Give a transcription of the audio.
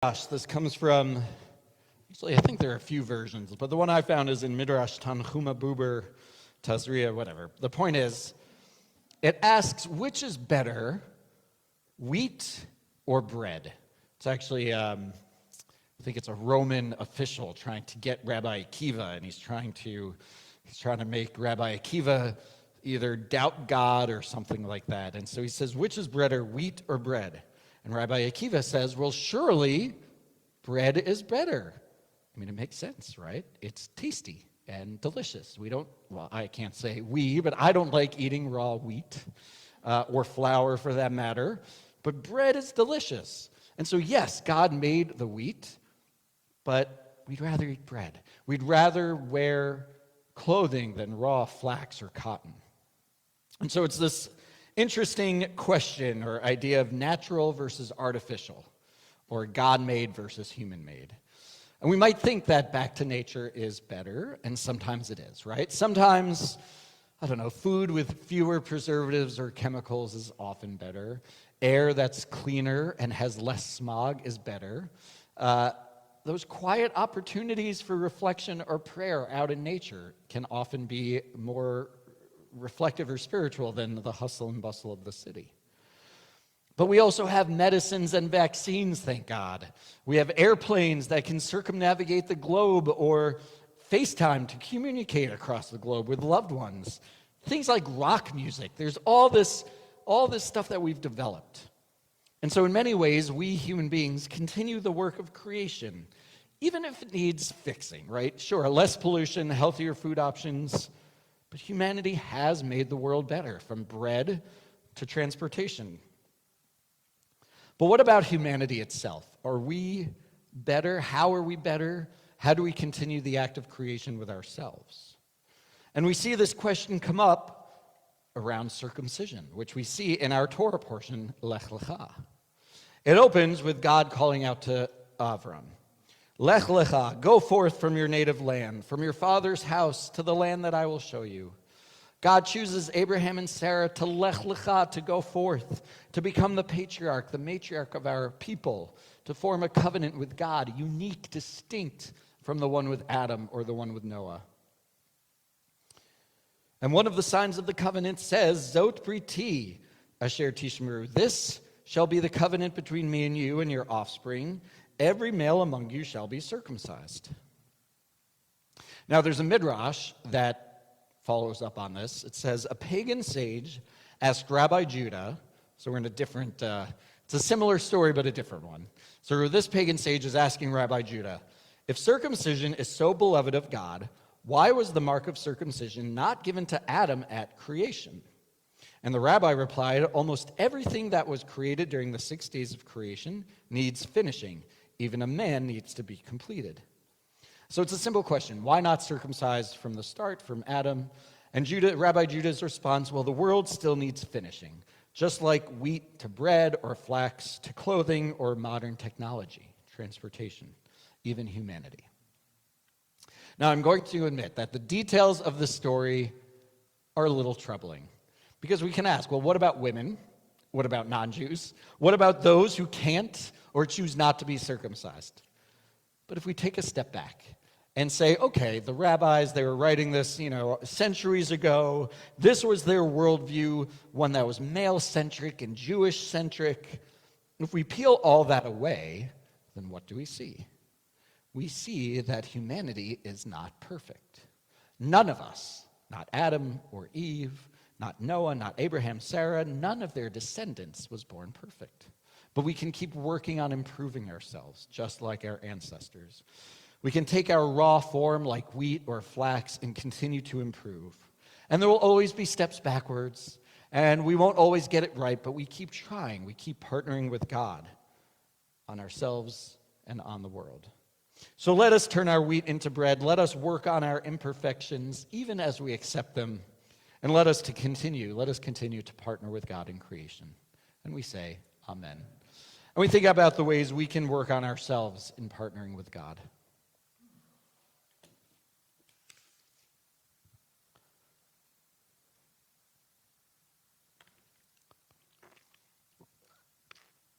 Gosh, this comes from, actually, I think there are a few versions, but the one I found is in Midrash Tanchuma Buber Tazria, whatever. The point is, it asks, which is better, wheat or bread? It's actually, I think it's a Roman official trying to get Rabbi Akiva, and he's trying to make Rabbi Akiva either doubt God or something like that. And so he says, which is better, wheat or bread? And Rabbi Akiva says, well, surely bread is better. I mean, it makes sense, right? It's tasty and delicious. I can't say but I don't like eating raw wheat or flour for that matter, but bread is delicious. And so, yes, God made the wheat, but we'd rather eat bread. We'd rather wear clothing than raw flax or cotton. And so it's this interesting question or idea of natural versus artificial, or God-made versus human-made. And we might think that back to nature is better, and sometimes it is, right? Sometimes, food with fewer preservatives or chemicals is often better. Air that's cleaner and has less smog is better. Those quiet opportunities for reflection or prayer out in nature can often be more reflective or spiritual than the hustle and bustle of the city. But we also have medicines and vaccines, thank God. We have airplanes that can circumnavigate the globe or FaceTime to communicate across the globe with loved ones. Things like rock music. There's all this stuff that we've developed. And so in many ways, we human beings continue the work of creation, even if it needs fixing, right? Sure, less pollution, healthier food options, but humanity has made the world better, from bread to transportation. But what about humanity itself? Are we better? How are we better? How do we continue the act of creation with ourselves? And we see this question come up around circumcision, which we see in our Torah portion, Lech L'cha. It opens with God calling out to Avram, Lech L'cha, go forth from your native land, from your father's house to the land that I will show you. God chooses Abraham and Sarah to Lech L'cha, to go forth, to become the patriarch, the matriarch of our people, to form a covenant with God, unique, distinct from the one with Adam or the one with Noah. And one of the signs of the covenant says, Zot Briti Asher Tishmeru, this shall be the covenant between me and you and your offspring. Every male among you shall be circumcised. Now, there's a midrash that follows up on this. It says, a pagan sage asked Rabbi Judah, so we're in a different, it's a similar story, but a different one. So this pagan sage is asking Rabbi Judah, if circumcision is so beloved of God, why was the mark of circumcision not given to Adam at creation? And the rabbi replied, almost everything that was created during the 6 days of creation needs finishing. Even a man needs to be completed. So it's a simple question. Why not circumcised from the start, from Adam? And Rabbi Judah's response, well, the world still needs finishing, just like wheat to bread or flax to clothing or modern technology, transportation, even humanity. Now, I'm going to admit that the details of this story are a little troubling, because we can ask, well, what about women? What about non-Jews? What about those who can't or choose not to be circumcised? But if we take a step back and say, okay, the rabbis, they were writing this, centuries ago. This was their worldview, one that was male-centric and Jewish-centric. If we peel all that away, then what do we see? We see that humanity is not perfect. None of us, not Adam or Eve, not Noah, not Abraham, Sarah, none of their descendants was born perfect. But we can keep working on improving ourselves, just like our ancestors. We can take our raw form like wheat or flax and continue to improve. And there will always be steps backwards, and we won't always get it right, but we keep trying. We keep partnering with God on ourselves and on the world. So let us turn our wheat into bread. Let us work on our imperfections, even as we accept them. And let us continue to partner with God in creation. And we say, Amen. And we think about the ways we can work on ourselves in partnering with God.